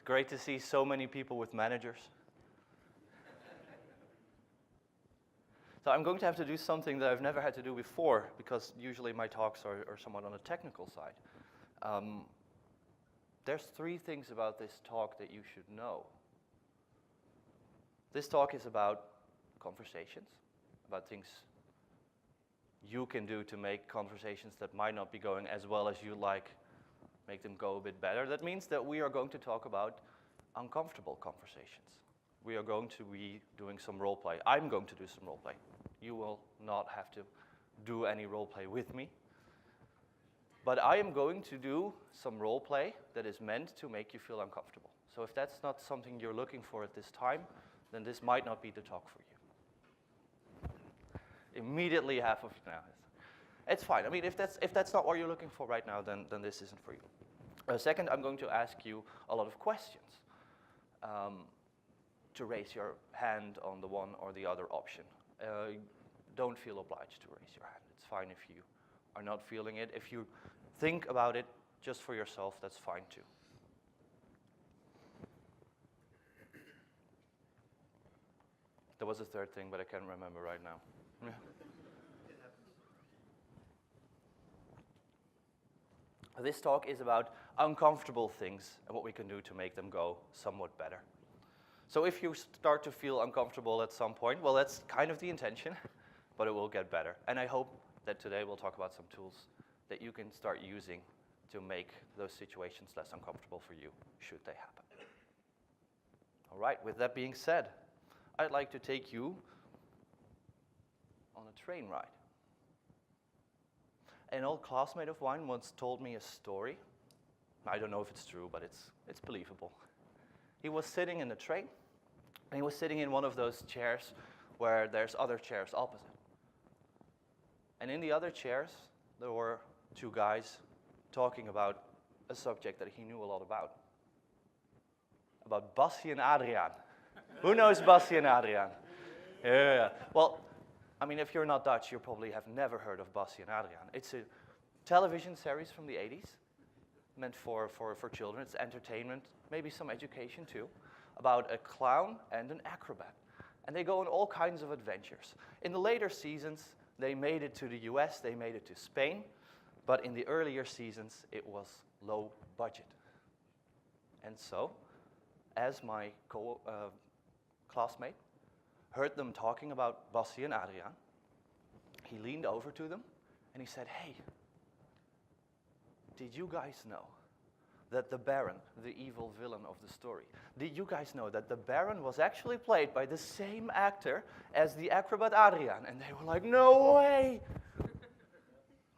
It's great to see so many people with managers. So I'm going to have to do something that I've never had to do before, because usually my talks are somewhat on the technical side. There's 3 things about this talk that you should know. This talk is about conversations, about things you can do to make conversations that might not be going as well as you like, make them go a bit better. That means that we are going to talk about uncomfortable conversations. We are going to be doing some role play. I'm going to do some role play. You will not have to do any role play with me. But I am going to do some role play that is meant to make you feel uncomfortable. So if that's not something you're looking for at this time, then this might not be the talk for you. Immediately half of you now. It's fine. I mean, if that's not what you're looking for right now, then this isn't for you. Second, I'm going to ask you a lot of questions to raise your hand on the one or the other option. Don't feel obliged to raise your hand. It's fine if you are not feeling it. If you think about it just for yourself, that's fine too. There was a third thing, but I can't remember right now. Yeah. This talk is about uncomfortable things and what we can do to make them go somewhat better. So if you start to feel uncomfortable at some point, well, that's kind of the intention, but it will get better. And I hope that today we'll talk about some tools that you can start using to make those situations less uncomfortable for you, should they happen. All right, with that being said, I'd like to take you on a train ride. An old classmate of mine once told me a story. I don't know if it's true, but it's believable. He was sitting in the train, and he was sitting in one of those chairs where there's other chairs opposite. And in the other chairs, there were 2 guys talking about a subject that he knew a lot about Bassie and Adriaan. Who knows Bassie and Adriaan? Yeah. Well, I mean, if you're not Dutch, you probably have never heard of Bassie and Adriaan. It's a television series from the 80s, meant for children. It's entertainment, maybe some education too, about a clown and an acrobat. And they go on all kinds of adventures. In the later seasons, they made it to the US, they made it to Spain, but in the earlier seasons, it was low budget. And so, as my classmate heard them talking about Bassie and Adriaan, he leaned over to them and he said, "Hey, did you guys know that the Baron, the evil villain of the story, did you guys know that the Baron was actually played by the same actor as the acrobat Adriaan?" And they were like, "No way!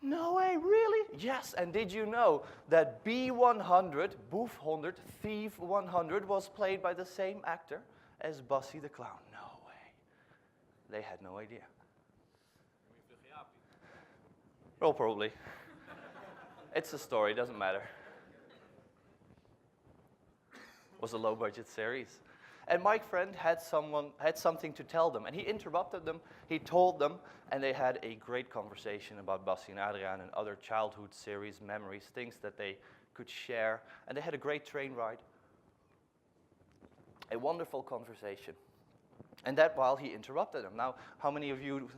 No way, really?" "Yes, and did you know that B100, Boef 100, Thief 100 was played by the same actor as Bassie the Clown?" No way. They had no idea. Well, probably. It's a story, doesn't matter. It was a low-budget series. And my friend had something to tell them, and he interrupted them, he told them, and they had a great conversation about Bassie and Adriaan and other childhood series, memories, things that they could share, and they had a great train ride. A wonderful conversation. And that while he interrupted them. Now, how many of you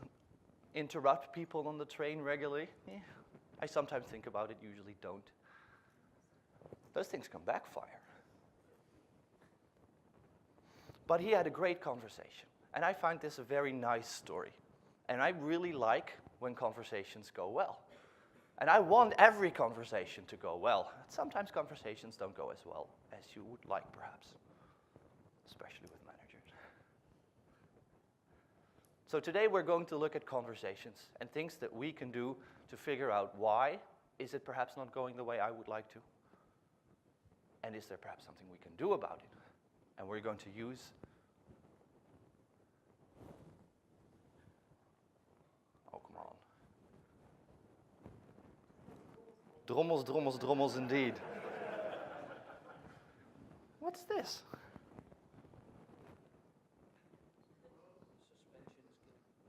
interrupt people on the train regularly? Yeah. I sometimes think about it, usually don't. Those things can backfire. But he had a great conversation. And I find this a very nice story. And I really like when conversations go well. And I want every conversation to go well. Sometimes conversations don't go as well as you would like, perhaps. Especially with managers. So today we're going to look at conversations and things that we can do to figure out why is it perhaps not going the way I would like to? And is there perhaps something we can do about it? And we're going to use Drommels, drommels, drommels indeed. What's this?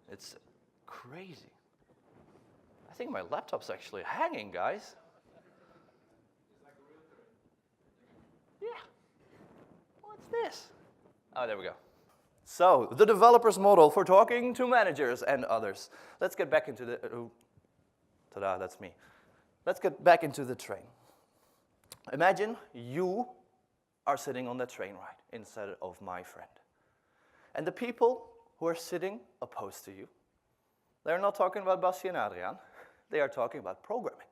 It's crazy. I think my laptop's actually hanging, guys. Yeah. Oh, there we go. So, the developer's model for talking to managers and others. Let's get back into the, ta-da, that's me. Let's get back into the train. Imagine you are sitting on the train ride instead of my friend. And the people who are sitting opposed to you, they're not talking about Basti and Adriaan, they are talking about programming.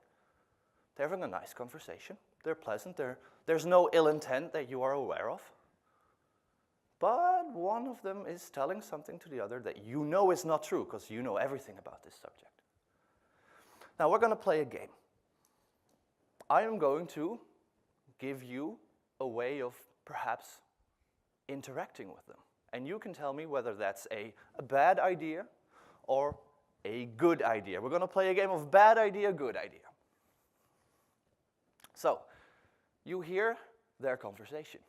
They're having a nice conversation, they're pleasant, there's no ill intent that you are aware of. But one of them is telling something to the other that you know is not true, because you know everything about this subject. Now we're going to play a game. I am going to give you a way of perhaps interacting with them. And you can tell me whether that's a bad idea or a good idea. We're going to play a game of bad idea, good idea. So, you hear their conversation.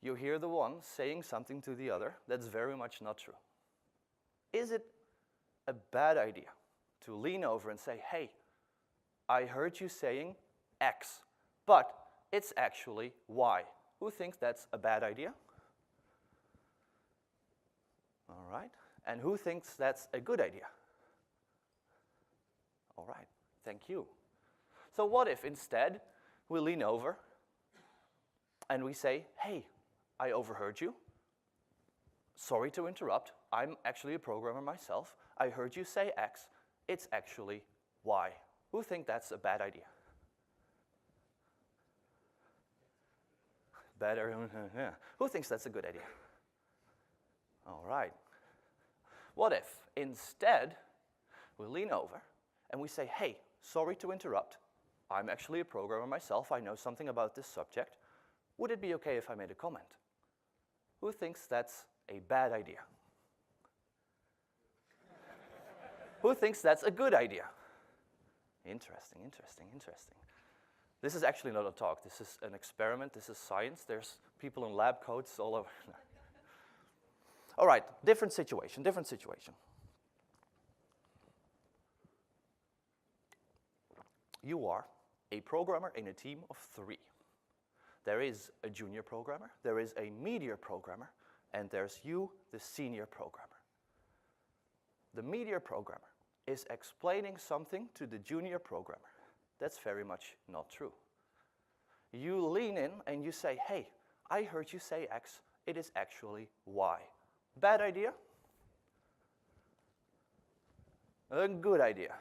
You hear the one saying something to the other that's very much not true. Is it a bad idea to lean over and say, hey, I heard you saying X, but it's actually Y? Who thinks that's a bad idea? All right. And who thinks that's a good idea? All right. Thank you. So what if instead we lean over and we say, hey, I overheard you. Sorry to interrupt. I'm actually a programmer myself. I heard you say X. It's actually Y. Who thinks that's a bad idea? Better. Yeah. Who thinks that's a good idea? All right. What if instead we lean over and we say, hey, sorry to interrupt. I'm actually a programmer myself. I know something about this subject. Would it be okay if I made a comment? Who thinks that's a bad idea? Who thinks that's a good idea? Interesting, interesting, interesting. This is actually not a talk. This is an experiment. This is science. There's people in lab coats all over. All right, different situation, different situation. You are a programmer in a team of 3. There is a junior programmer, there is a media programmer, and there's you, the senior programmer. The media programmer is explaining something to the junior programmer. That's very much not true. You lean in and you say, hey, I heard you say X, it is actually Y. Bad idea? A good idea.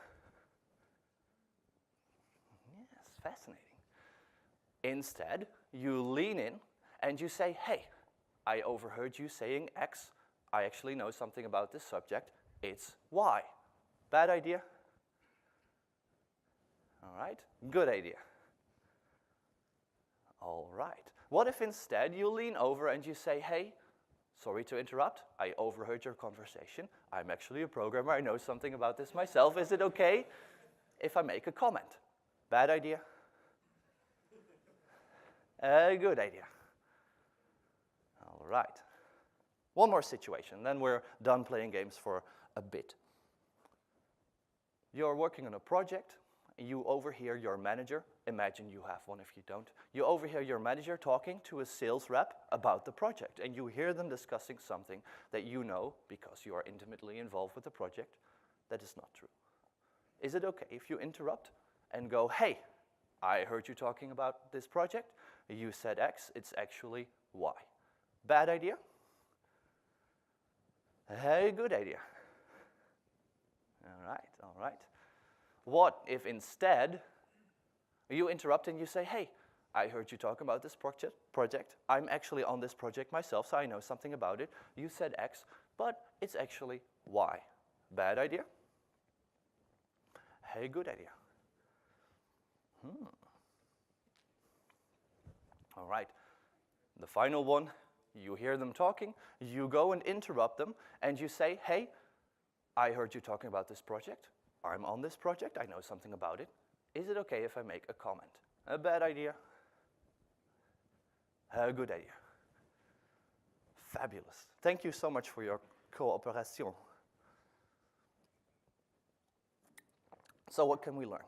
Yes, fascinating. Instead, you lean in and you say, hey, I overheard you saying X. I actually know something about this subject. It's Y. Bad idea? All right, good idea. All right. What if instead you lean over and you say, hey, sorry to interrupt. I overheard your conversation. I'm actually a programmer. I know something about this myself. Is it okay if I make a comment? Bad idea? A good idea. All right. One more situation, then we're done playing games for a bit. You're working on a project. You overhear your manager. Imagine you have one if you don't. You overhear your manager talking to a sales rep about the project, and you hear them discussing something that you know, because you are intimately involved with the project, that is not true. Is it okay if you interrupt and go, hey, I heard you talking about this project. You said X, it's actually Y. Bad idea? A good idea. All right, all right. What if instead you interrupt and you say, hey, I heard you talk about this project. I'm actually on this project myself, so I know something about it. You said X, but it's actually Y. Bad idea? A good idea. All right. The final one, you hear them talking, you go and interrupt them, and you say, hey, I heard you talking about this project. I'm on this project. I know something about it. Is it okay if I make a comment? A bad idea? A good idea. Fabulous. Thank you so much for your cooperation. So what can we learn?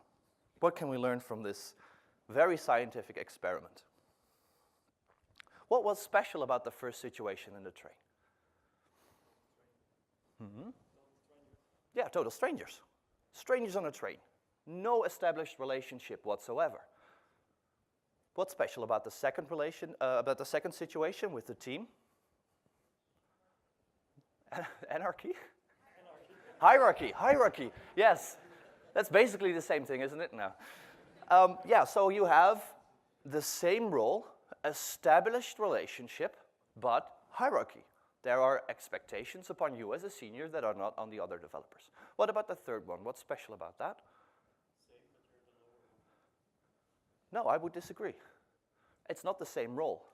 What can we learn from this very scientific experiment? What was special about the first situation in the train? Yeah, total strangers. Strangers on a train. No established relationship whatsoever. What's special about the second situation with the team? Anarchy? Hierarchy. Yes, that's basically the same thing, isn't it? No. Yeah, so you have the same role, established relationship, but hierarchy. There are expectations upon you as a senior that are not on the other developers. What about the third one? What's special about that? No, I would disagree. It's not the same role.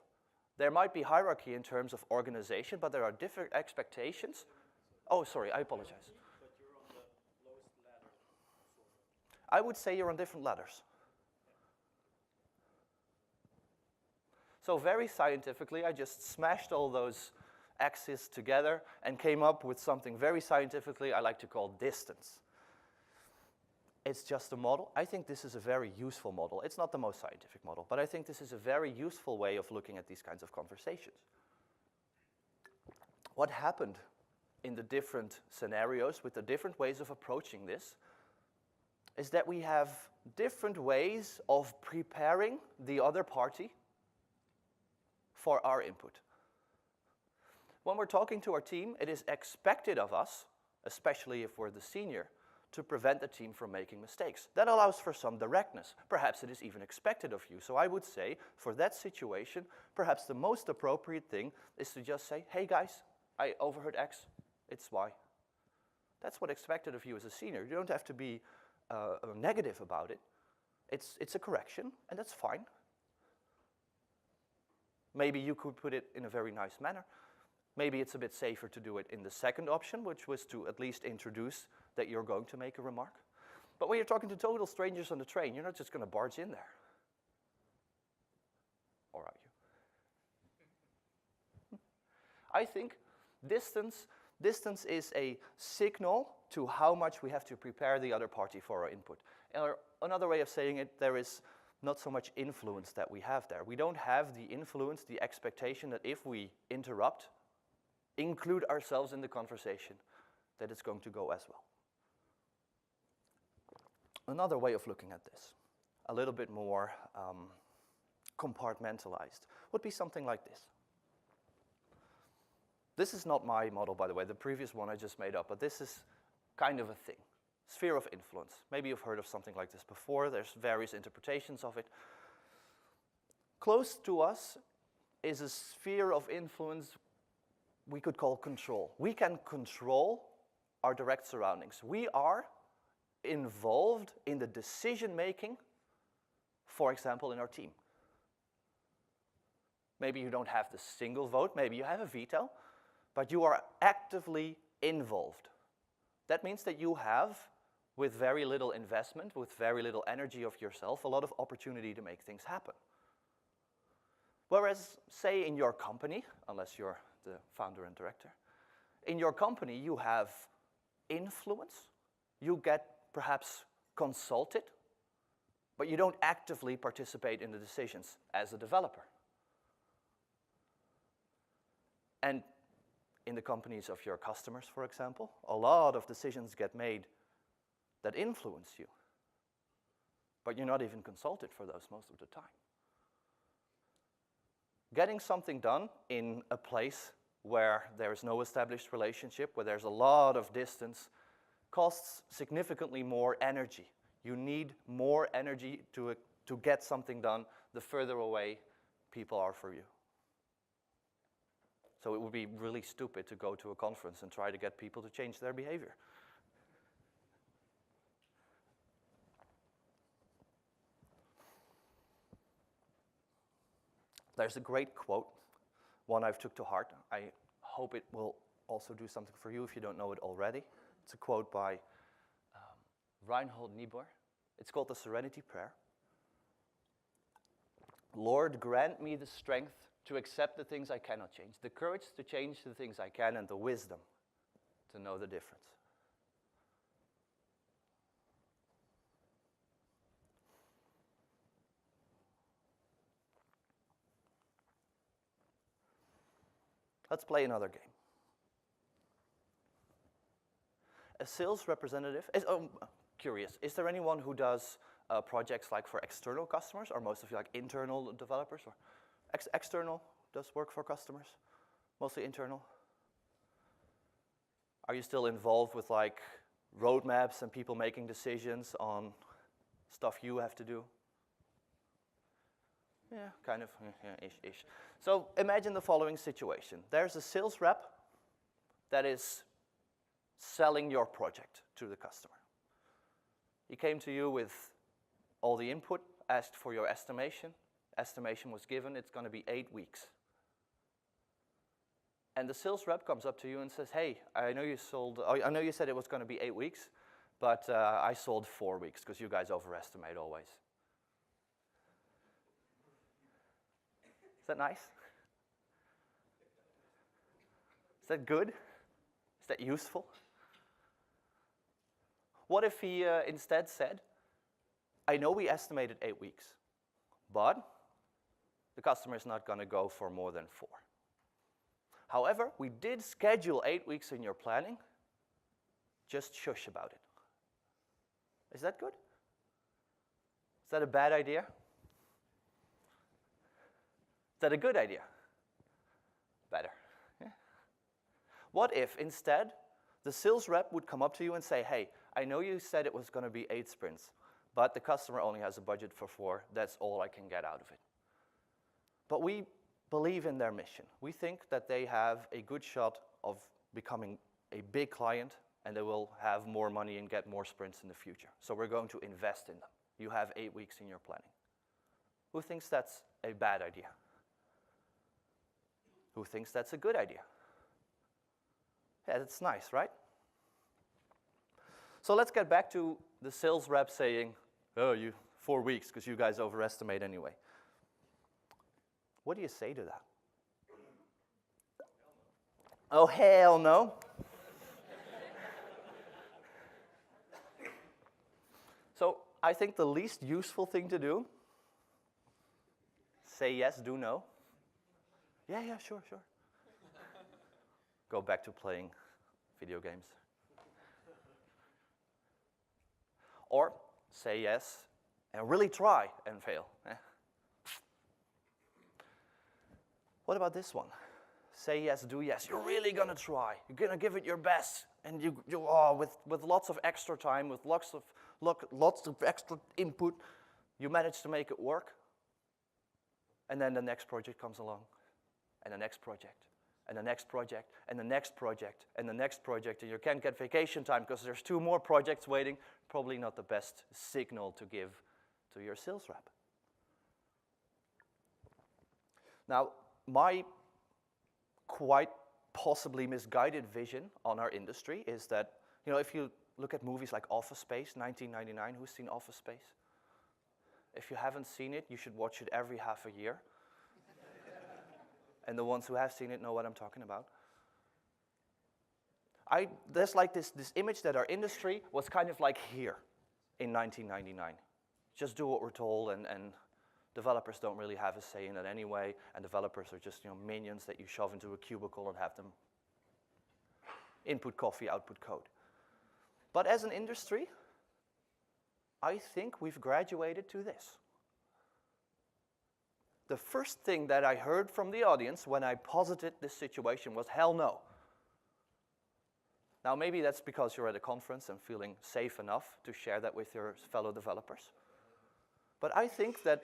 There might be hierarchy in terms of organization, but there are different expectations. Oh, sorry, I apologize. But you're on the lowest ladder. I would say you're on different ladders. So very scientifically, I just smashed all those axes together and came up with something very scientifically I like to call distance. It's just a model. I think this is a very useful model. It's not the most scientific model, but I think this is a very useful way of looking at these kinds of conversations. What happened in the different scenarios with the different ways of approaching this is that we have different ways of preparing the other party for our input. When we're talking to our team, it is expected of us, especially if we're the senior, to prevent the team from making mistakes. That allows for some directness. Perhaps it is even expected of you. So I would say, for that situation, perhaps the most appropriate thing is to just say, hey guys, I overheard X, it's Y. That's what's expected of you as a senior. You don't have to be negative about it. It's a correction, and that's fine. Maybe you could put it in a very nice manner. Maybe it's a bit safer to do it in the second option, which was to at least introduce that you're going to make a remark. But when you're talking to total strangers on the train, you're not just going to barge in there. Or are you? I think distance is a signal to how much we have to prepare the other party for our input. Or another way of saying it, there is not so much influence that we have there. We don't have the influence, the expectation that if we interrupt, include ourselves in the conversation, that it's going to go as well. Another way of looking at this, a little bit more compartmentalized, would be something like this. This is not my model, by the way. The previous one I just made up, but this is kind of a thing. Sphere of influence. Maybe you've heard of something like this before. There's various interpretations of it. Close to us is a sphere of influence we could call control. We can control our direct surroundings. We are involved in the decision-making, for example, in our team. Maybe you don't have the single vote, maybe you have a veto, but you are actively involved. That means that you have, with very little investment, with very little energy of yourself, a lot of opportunity to make things happen. Whereas, say in your company, unless you're the founder and director, in your company you have influence, you get perhaps consulted, but you don't actively participate in the decisions as a developer. And in the companies of your customers, for example, a lot of decisions get made that influence you, but you're not even consulted for those most of the time. Getting something done in a place where there is no established relationship, where there's a lot of distance, costs significantly more energy. You need more energy to get something done the further away people are for you. So it would be really stupid to go to a conference and try to get people to change their behavior. There's a great quote, one I've took to heart. I hope it will also do something for you if you don't know it already. It's a quote by Reinhold Niebuhr. It's called the Serenity Prayer. Lord, grant me the strength to accept the things I cannot change, the courage to change the things I can, and the wisdom to know the difference. Let's play another game. A sales representative is, curious, is there anyone who does projects like for external customers, or most of you like internal developers, or external does work for customers? Mostly internal? Are you still involved with like roadmaps and people making decisions on stuff you have to do? Yeah, kind of, yeah, ish. So imagine the following situation. There's a sales rep that is selling your project to the customer. He came to you with all the input, asked for your estimation. Estimation was given, it's going to be 8 weeks. And the sales rep comes up to you and says, hey, I know you said it was going to be 8 weeks, but I sold 4 weeks because you guys overestimate always. Is that nice? Is that good? Is that useful? What if he instead said, I know we estimated 8 weeks, but the customer is not going to go for more than 4. However, we did schedule 8 weeks in your planning. Just shush about it. Is that good? Is that a bad idea? Is that a good idea? Better. Yeah. What if instead the sales rep would come up to you and say, hey, I know you said it was going to be 8 sprints, but the customer only has a budget for 4. That's all I can get out of it. But we believe in their mission. We think that they have a good shot of becoming a big client, and they will have more money and get more sprints in the future. So we're going to invest in them. You have 8 weeks in your planning. Who thinks that's a bad idea? Who thinks that's a good idea? Yeah, that's nice, right? So let's get back to the sales rep saying, oh, 4 weeks, because you guys overestimate anyway. What do you say to that? Oh, hell no. So I think the least useful thing to do, say yes, do no. Yeah, sure. Go back to playing video games. Or say yes and really try and fail. What about this one? Say yes, do yes. You're really going to try. You're going to give it your best. And with lots of extra time, with lots of extra input, you manage to make it work. And then the next project comes along. And the next project. And the next project. And the next project. And the next project. And you can't get vacation time because there's 2 more projects waiting. Probably not the best signal to give to your sales rep. Now, my quite possibly misguided vision on our industry is that, if you look at movies like Office Space, 1999, who's seen Office Space? If you haven't seen it, you should watch it every half a year. And the ones who have seen it know what I'm talking about. There's like this image that our industry was kind of like here in 1999. Just do what we're told, and developers don't really have a say in it anyway, and developers are just minions that you shove into a cubicle and have them input coffee, output code. But as an industry, I think we've graduated to this. The first thing that I heard from the audience when I posited this situation was, hell no. Now maybe that's because you're at a conference and feeling safe enough to share that with your fellow developers. But I think that,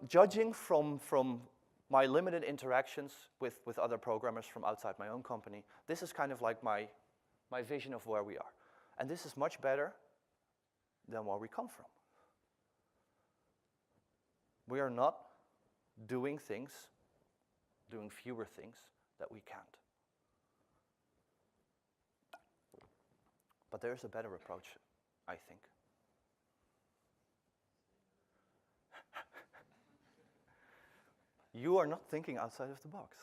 judging from my limited interactions with other programmers from outside my own company, this is kind of like my vision of where we are. And this is much better than where we come from. We are not doing fewer things that we can't. But there's a better approach, I think. You are not thinking outside of the box.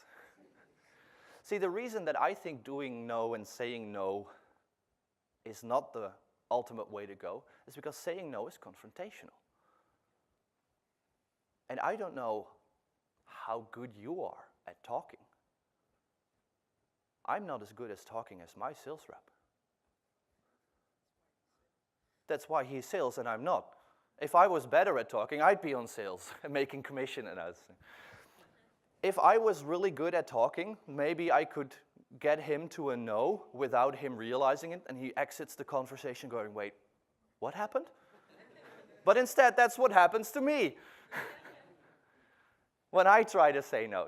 See, the reason that I think doing no and saying no is not the ultimate way to go is because saying no is confrontational. And I don't know how good you are at talking, I'm not as good as talking as my sales rep. That's why he's sales and I'm not. If I was better at talking, I'd be on sales and making commission and that. If I was really good at talking, maybe I could get him to a no without him realizing it, and he exits the conversation going, wait, what happened? But instead, that's what happens to me. When I try to say no.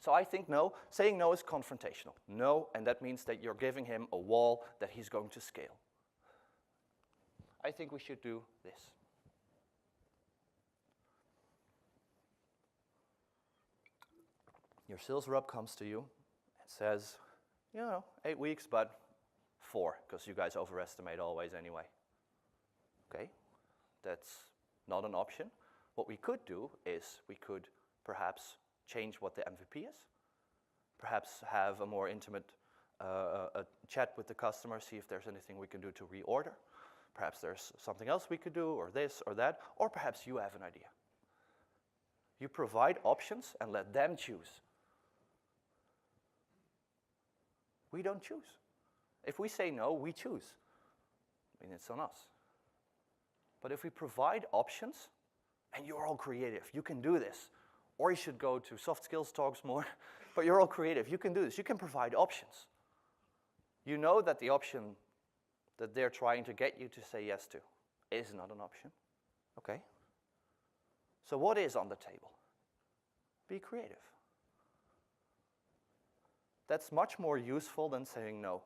So I think no, saying no is confrontational. No, and that means that you're giving him a wall that he's going to scale. I think we should do this. Your sales rep comes to you and says, 8 weeks, but 4, because you guys overestimate always anyway. Okay, that's not an option. What we could do is we could perhaps change what the MVP is, perhaps have a more intimate a chat with the customer, see if there's anything we can do to reorder. Perhaps there's something else we could do, or this or that, or perhaps you have an idea. You provide options and let them choose. We don't choose. If we say no, we choose. I mean, it's on us. But if we provide options, and you're all creative, you can do this. Or you should go to soft skills talks more, but you're all creative, you can do this. You can provide options. You know that the option that they're trying to get you to say yes to is not an option. Okay? So what is on the table? Be creative. That's much more useful than saying no.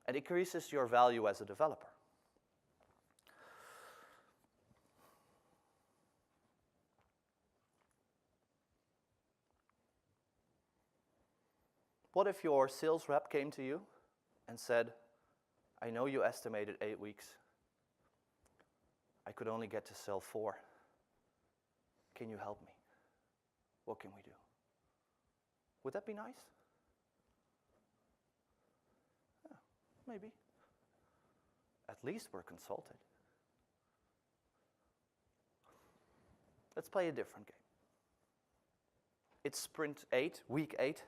And it increases your value as a developer. What if your sales rep came to you and said, I know you estimated 8 weeks. I could only get to sell 4. Can you help me? What can we do? Would that be nice? Yeah, maybe. At least we're consulted. Let's play a different game. It's sprint 8, week 8.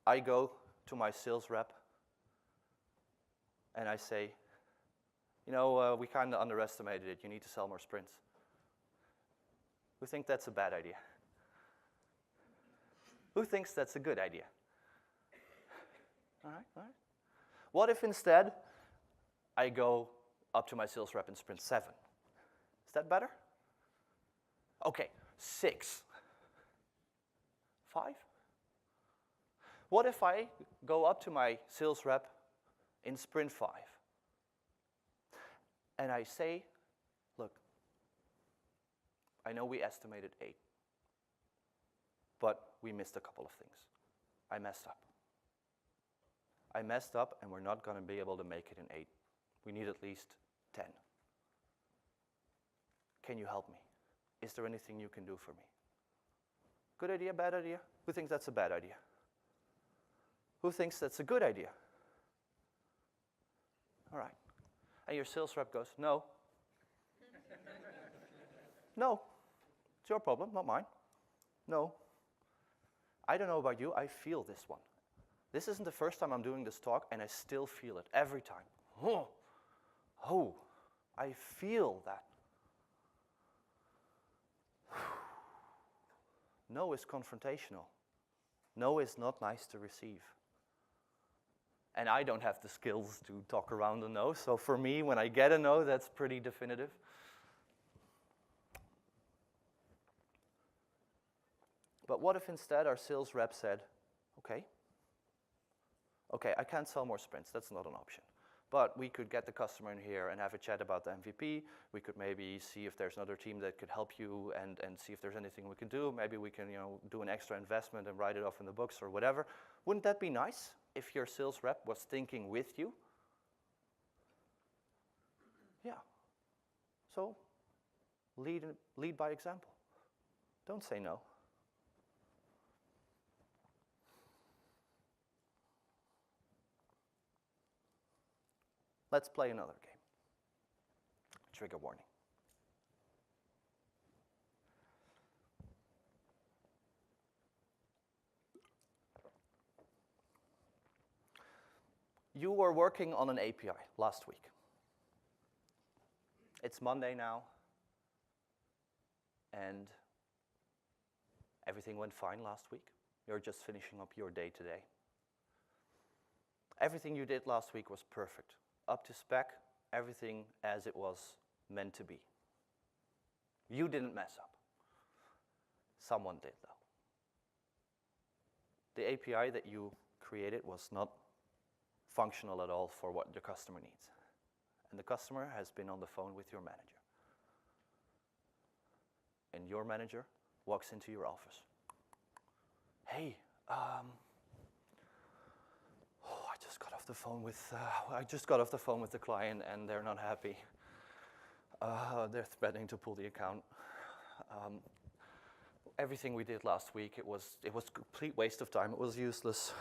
I go to my sales rep and I say, we kind of underestimated it. You need to sell more sprints. Who thinks that's a bad idea? Who thinks that's a good idea? All right. What if instead I go up to my sales rep in sprint 7? Is that better? Okay, 6. 5? What if I go up to my sales rep in sprint 5 and I say, look, I know we estimated 8, but we missed a couple of things. I messed up and we're not going to be able to make it in 8. We need at least 10. Can you help me? Is there anything you can do for me? Good idea, bad idea? Who thinks that's a bad idea? Who thinks that's a good idea? All right. And your sales rep goes, no. No. It's your problem, not mine. No. I don't know about you, I feel this one. This isn't the first time I'm doing this talk, and I still feel it every time. Oh, I feel that. No is confrontational. No is not nice to receive. And I don't have the skills to talk around a no, so for me, when I get a no, that's pretty definitive. But what if instead our sales rep said, okay, I can't sell more sprints, that's not an option. But we could get the customer in here and have a chat about the MVP. We could maybe see if there's another team that could help you and see if there's anything we can do. Maybe we can do an extra investment and write it off in the books or whatever. Wouldn't that be nice if your sales rep was thinking with you? Yeah. So lead by example. Don't say no. Let's play another game. Trigger warning. you were working on an API last week. It's Monday now, and everything went fine last week. You're just finishing up your day today. Everything you did last week was perfect, up to spec, everything as it was meant to be. You didn't mess up. Someone did, though. The API that you created was not functional at all for what the customer needs. And the customer has been on the phone with your manager. And your manager walks into your office. Hey, I just got off the phone with the client, and they're not happy. They're threatening to pull the account. Everything we did last week, it was a complete waste of time. It was useless.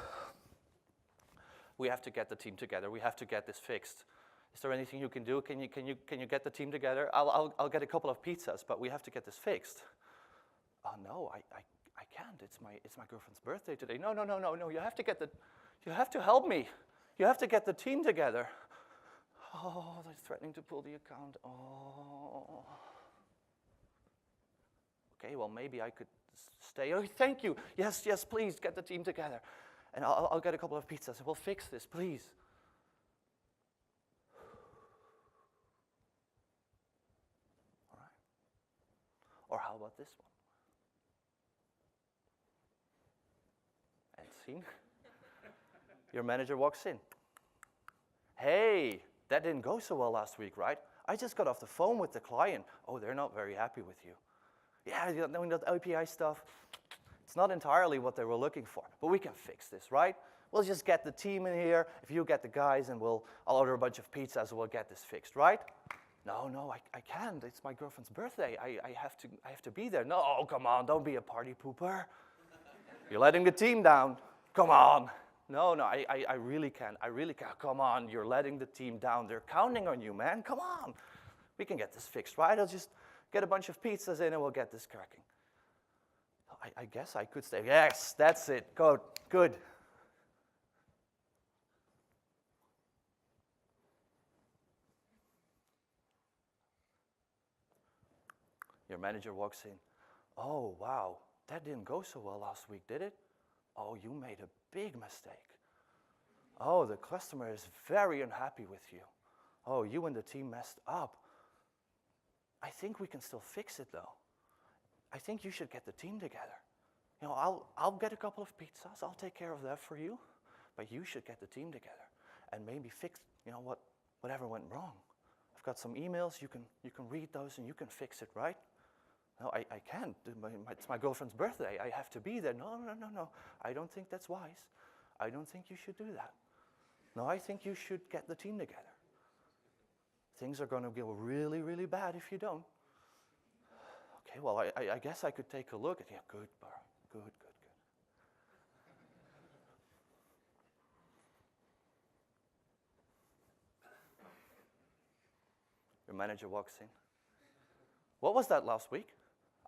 We have to get the team together. We have to get this fixed. Is there anything you can do? Can you get the team together? I'll get a couple of pizzas, but we have to get this fixed. Oh no, I can't. It's my girlfriend's birthday today. No. You have to help me. You have to get the team together. Oh, they're threatening to pull the account. Oh. Okay, well maybe I could stay. Oh, thank you. Yes, please get the team together, and I'll get a couple of pizzas and we'll fix this, please. All right. Or how about this one? And scene. Your manager walks in. Hey, that didn't go so well last week, right? I just got off the phone with the client. Oh, they're not very happy with you. Yeah, knowing that API stuff, it's not entirely what they were looking for, but we can fix this, right? We'll just get the team in here. If you get the guys, and I'll order a bunch of pizzas, and we'll get this fixed, right? No, I can't. It's my girlfriend's birthday. I have to be there. No, oh, come on, don't be a party pooper. You're letting the team down. Come on. No, I really can't. Come on, you're letting the team down. They're counting on you, man. Come on. We can get this fixed, right? I'll just get a bunch of pizzas in and we'll get this cracking. I guess I could stay. Yes, that's it. Good. Your manager walks in. Oh, wow, that didn't go so well last week, did it? Oh, you made a big mistake. Oh, the customer is very unhappy with you. Oh, you and the team messed up. I think we can still fix it, though. I think you should get the team together. You know, I'll get a couple of pizzas. I'll take care of that for you. But you should get the team together and maybe fix, whatever went wrong. I've got some emails. You can read those and you can fix it, right? No, I can't. It's my girlfriend's birthday. I have to be there. No. I don't think that's wise. I don't think you should do that. No, I think you should get the team together. Things are going to go really, really bad if you don't. Okay, well, I guess I could take a look at, yeah, good, Bar. Good. Your manager walks in. What was that last week?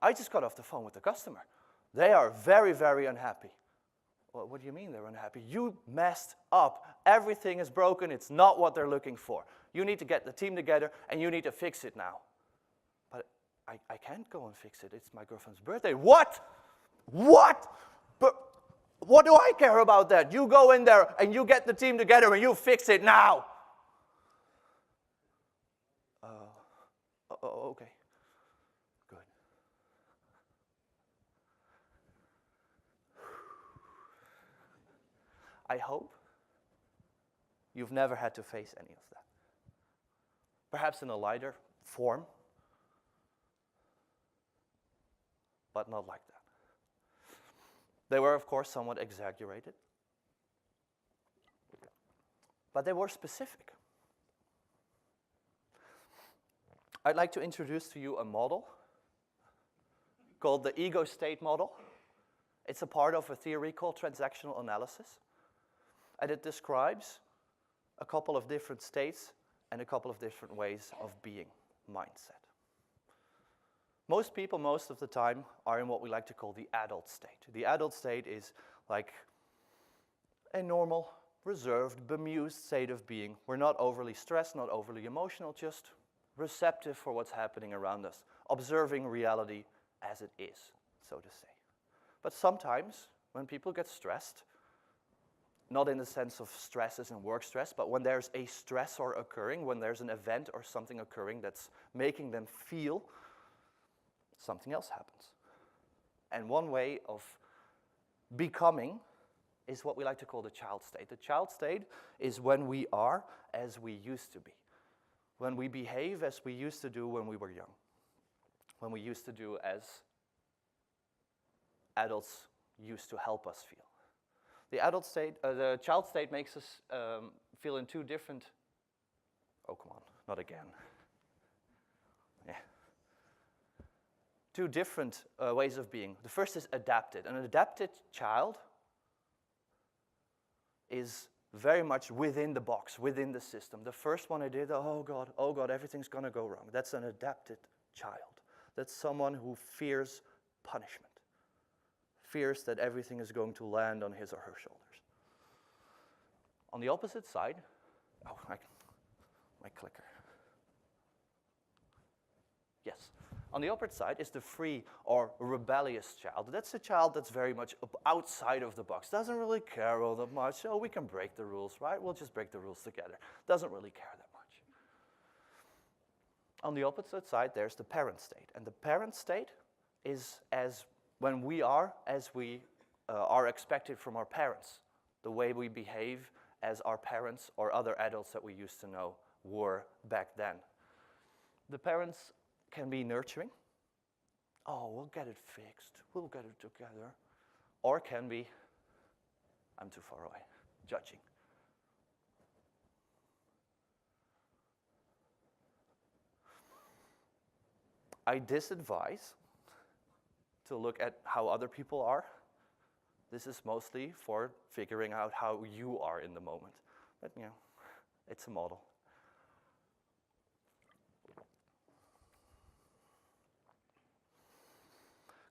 I just got off the phone with the customer. They are very, very unhappy. Well, what do you mean they're unhappy? You messed up. Everything is broken. It's not what they're looking for. You need to get the team together, and you need to fix it now. But I can't go and fix it. It's my girlfriend's birthday. What? But what do I care about that? You go in there, and you get the team together, and you fix it now. Okay. Good. I hope you've never had to face any of that. Perhaps in a lighter form, but not like that. They were, of course, somewhat exaggerated, but they were specific. I'd like to introduce to you a model called the ego state model. It's a part of a theory called transactional analysis, and it describes a couple of different states and a couple of different ways of being mindset. Most people, most of the time, are in what we like to call the adult state. The adult state is like a normal reserved, bemused state of being. We're not overly stressed, not overly emotional, just receptive for what's happening around us, observing reality as it is, so to say. But sometimes, when people get stressed, not in the sense of stress as in work stress, but when there's a stressor occurring, when there's an event or something occurring that's making them feel, something else happens. And one way of becoming is what we like to call the child state. The child state is when we are as we used to be, when we behave as we used to do when we were young, when we used to do as adults used to help us feel. The child state makes us feel in two different, oh come on, not again. Yeah. Two different ways of being. The first is adapted. An adapted child is very much within the box, within the system. The first one I did, oh God, everything's gonna go wrong. That's an adapted child. That's someone who fears punishment. Fears that everything is going to land on his or her shoulders. On the opposite side, my clicker. Yes. On the opposite side is the free or rebellious child. That's a child that's very much outside of the box. Doesn't really care all that much. Oh, we can break the rules, right? We'll just break the rules together. Doesn't really care that much. On the opposite side, there's the parent state. And the parent state is when we are as we are expected from our parents, the way we behave as our parents or other adults that we used to know were back then. The parents can be nurturing. Oh, we'll get it fixed. We'll get it together. Or can be, I'm too far away, judging. I disadvise to look at how other people are. This is mostly for figuring out how you are in the moment. But, you know, it's a model.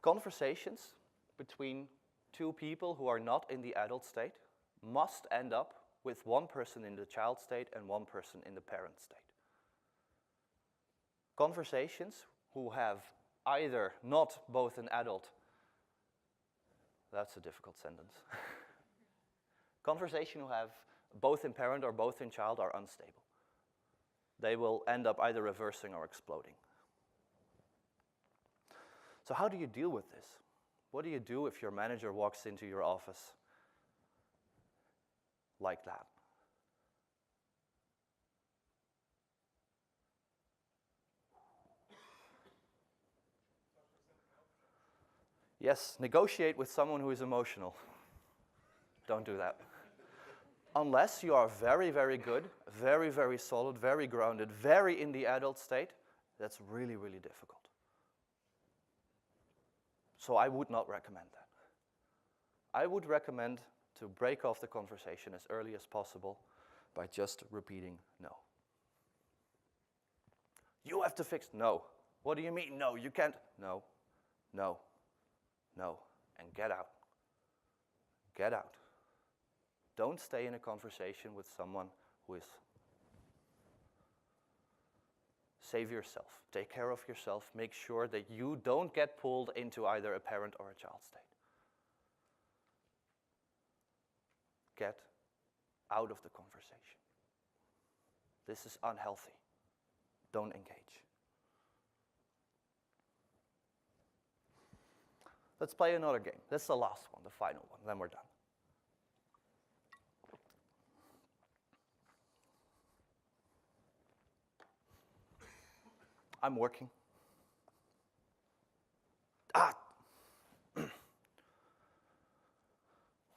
Conversations between two people who are not in the adult state must end up with one person in the child state and one person in the parent state. Conversations who have either not both an adult, that's a difficult sentence. Conversation who have both in parent or both in child are unstable. They will end up either reversing or exploding. So how do you deal with this? What do you do if your manager walks into your office like that? Yes, negotiate with someone who is emotional. Don't do that. Unless you are very, very good, very, very solid, very grounded, very in the adult state, that's really, really difficult. So I would not recommend that. I would recommend to break off the conversation as early as possible by just repeating no. You have to fix no. What do you mean no? You can't. No, no, no, and get out. Get out. Don't stay in a conversation with someone who is. Save yourself. Take care of yourself. Make sure that you don't get pulled into either a parent or a child state. Get out of the conversation. This is unhealthy. Don't engage. Let's play another game. That's the last one, the final one, then we're done. I'm working.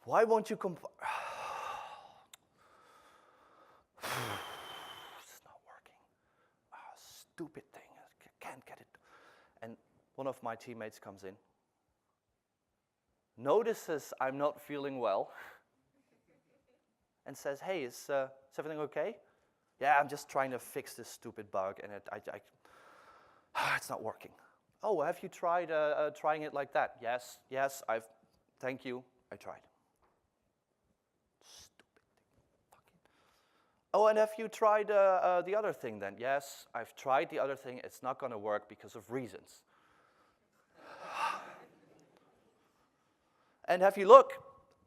Why won't you comply? It's not working. Stupid thing. I can't get it. And one of my teammates comes in, notices I'm not feeling well, and says, hey, is everything okay? Yeah, I'm just trying to fix this stupid bug, and it's not working. Oh, have you tried trying it like that? Yes, thank you, I tried. Stupid thing. Oh, and have you tried the other thing then? Yes, I've tried the other thing. It's not going to work because of reasons. And have you look,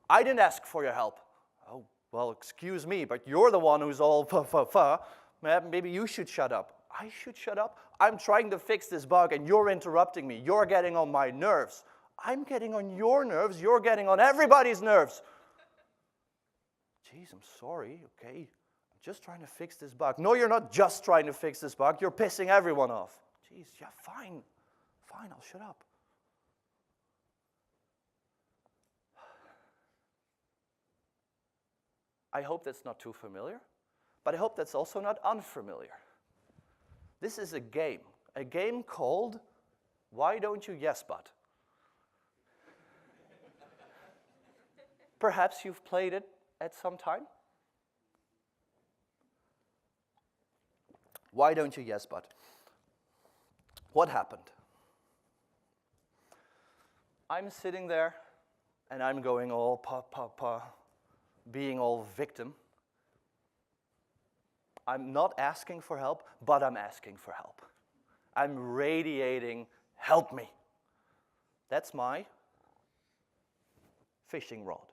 I didn't ask for your help. Oh, well, excuse me, but you're the one who's all fa. Maybe you should shut up. I should shut up? I'm trying to fix this bug and you're interrupting me. You're getting on my nerves. I'm getting on your nerves. You're getting on everybody's nerves. Jeez, I'm sorry, okay. I'm just trying to fix this bug. No, you're not just trying to fix this bug. You're pissing everyone off. Jeez, yeah, fine. Fine, I'll shut up. I hope that's not too familiar, but I hope that's also not unfamiliar. This is a game called Why Don't You Yes But? Perhaps you've played it at some time. Why don't you yes but? What happened? I'm sitting there and I'm going all pa, being all victim. I'm not asking for help, but I'm asking for help. I'm radiating, help me. That's my fishing rod.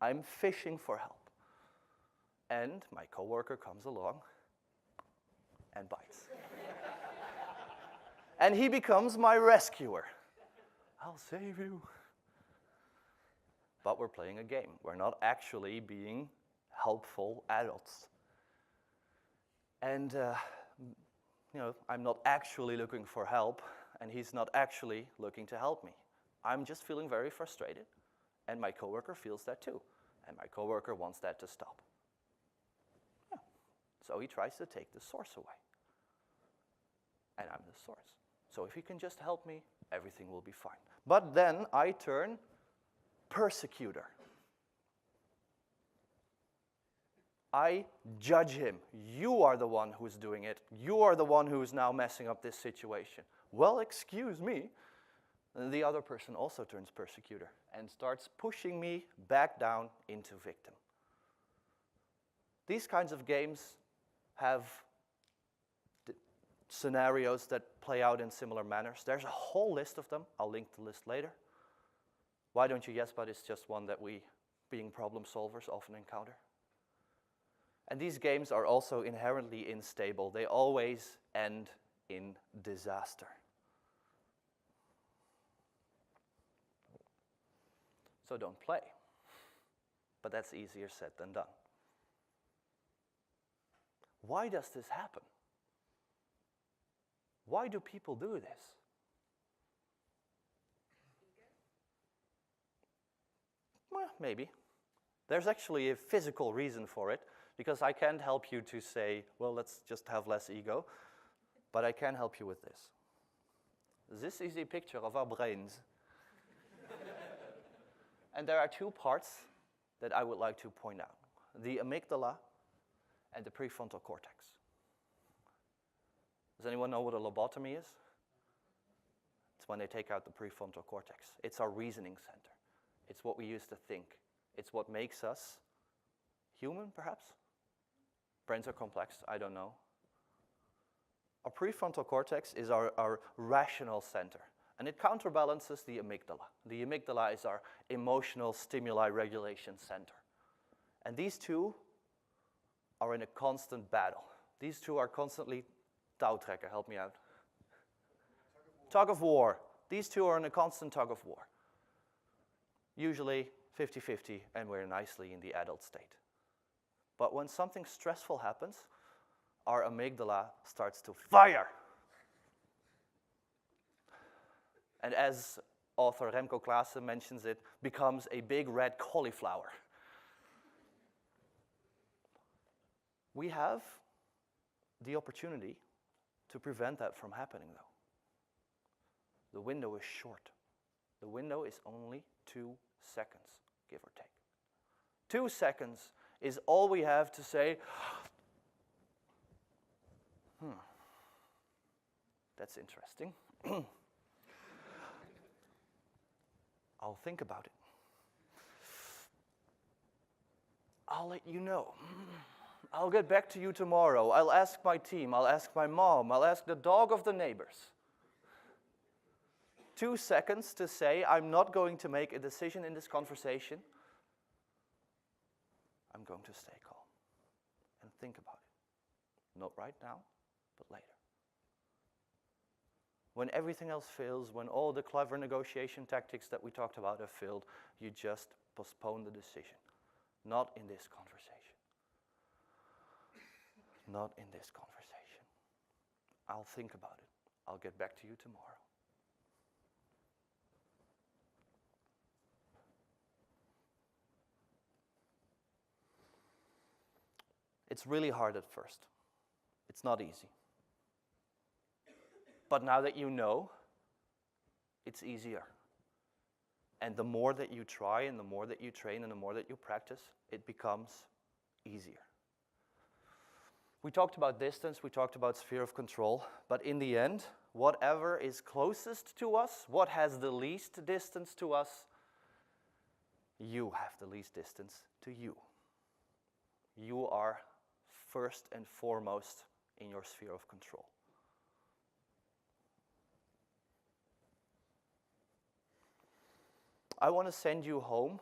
I'm fishing for help. And my coworker comes along and bites. And he becomes my rescuer. I'll save you. But we're playing a game. We're not actually being helpful adults. And, I'm not actually looking for help, and he's not actually looking to help me. I'm just feeling very frustrated, and my coworker feels that too. And my coworker wants that to stop. Yeah. So he tries to take the source away. And I'm the source. So if he can just help me, everything will be fine. But then I turn persecutor. I judge him. You are the one who's doing it. You are the one who is now messing up this situation. Well, excuse me. And the other person also turns persecutor and starts pushing me back down into victim. These kinds of games have scenarios that play out in similar manners. There's a whole list of them. I'll link the list later. Why don't you yes, but it's just one that we, being problem solvers, often encounter. And these games are also inherently unstable. They always end in disaster. So don't play. But that's easier said than done. Why does this happen? Why do people do this? Well, maybe. There's actually a physical reason for it, because I can't help you to say, well, let's just have less ego, but I can help you with this. This is a picture of our brains. And there are two parts that I would like to point out. The amygdala and the prefrontal cortex. Does anyone know what a lobotomy is? It's when they take out the prefrontal cortex. It's our reasoning center. It's what we use to think. It's what makes us human, perhaps? Brains are complex, I don't know. Our prefrontal cortex is our rational center. And it counterbalances the amygdala. The amygdala is our emotional stimuli regulation center. And these two are in a constant battle. These two are constantly, touwtrekken, help me out. Tug of war. These two are in a constant tug of war. Usually 50-50, and we're nicely in the adult state. But when something stressful happens, our amygdala starts to fire. And as author Remco Klaassen mentions it, becomes a big red cauliflower. We have the opportunity to prevent that from happening, though. The window is short. The window is only 2 seconds, give or take. 2 seconds is all we have to say, that's interesting. I'll think about it. I'll let you know. I'll get back to you tomorrow. I'll ask my team. I'll ask my mom. I'll ask the dog of the neighbors. 2 seconds to say, I'm not going to make a decision in this conversation. I'm going to stay calm and think about it. Not right now, but later. When everything else fails, when all the clever negotiation tactics that we talked about have failed, you just postpone the decision. Not in this conversation. Not in this conversation. I'll think about it. I'll get back to you tomorrow. It's really hard at first. It's not easy. But now that you know, it's easier. And the more that you try, and the more that you train, and the more that you practice, it becomes easier. We talked about distance, we talked about sphere of control, but in the end, whatever is closest to us, what has the least distance to us, you have the least distance to you. You are first and foremost in your sphere of control. I want to send you home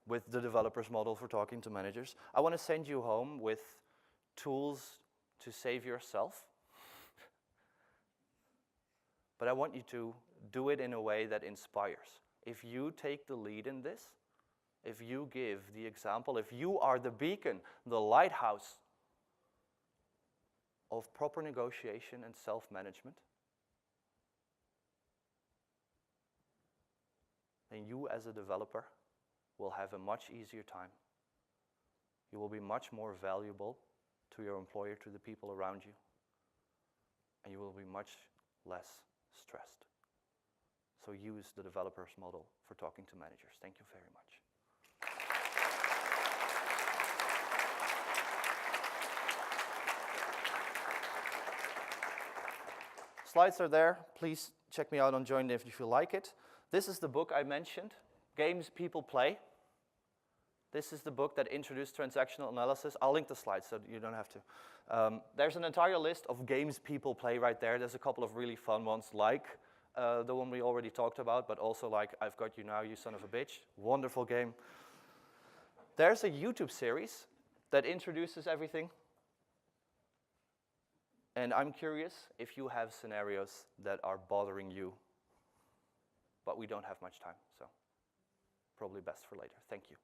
with the developer's model for talking to managers. I want to send you home with tools to save yourself. But I want you to do it in a way that inspires. If you take the lead in this, if you give the example, if you are the beacon, the lighthouse of proper negotiation and self-management, then you as a developer will have a much easier time. You will be much more valuable to your employer, to the people around you, and you will be much less stressed. So use the developer's model for talking to managers. Thank you very much. Slides are there. Please check me out on Join if you like it. This is the book I mentioned, Games People Play. This is the book that introduced transactional analysis. I'll link the slides so you don't have to. There's an entire list of games people play right there. There's a couple of really fun ones, like the one we already talked about, but also like I've Got You Now, You Son of a Bitch. Wonderful game. There's a YouTube series that introduces everything. And I'm curious if you have scenarios that are bothering you. But we don't have much time, so probably best for later. Thank you.